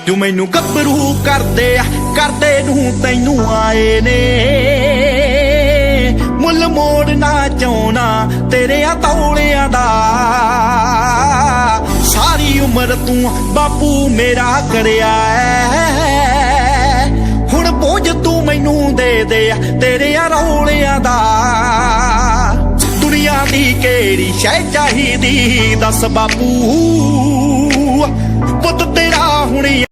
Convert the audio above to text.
ਤੂੰ ਮੈਨੂੰ ਗੱਭਰੂ ਕਰਦੇ ਨੂੰ ਤੈਨੂੰ ਆਏ ਨੇ ਮੁੱਲ ਮੋੜਨਾ ਚਾਹੁੰਨਾ ਤੇਰਿਆਂ ਤੌਲਿਆਂ ਦਾ ਸਾਰੀ ਉਮਰ ਤੂੰ ਬਾਪੂ ਮੇਰਾ ਕਰਿਆ ਐ ਹੁਣ ਬੋਝ ਤੂੰ ਮੈਨੂੰ ਦੇ ਤੇਰਿਆਂ ਰੌਲਿਆਂ ਦਾ ਦੁਨੀਆ ਦੀ ਕਿਹੜੀ ਸ਼ੈ ਚਾਹੀਦੀ ਦੱਸ ਬਾਪੂ ਪੁੱਤ ਤੇਰਾ ਹੁਣੀ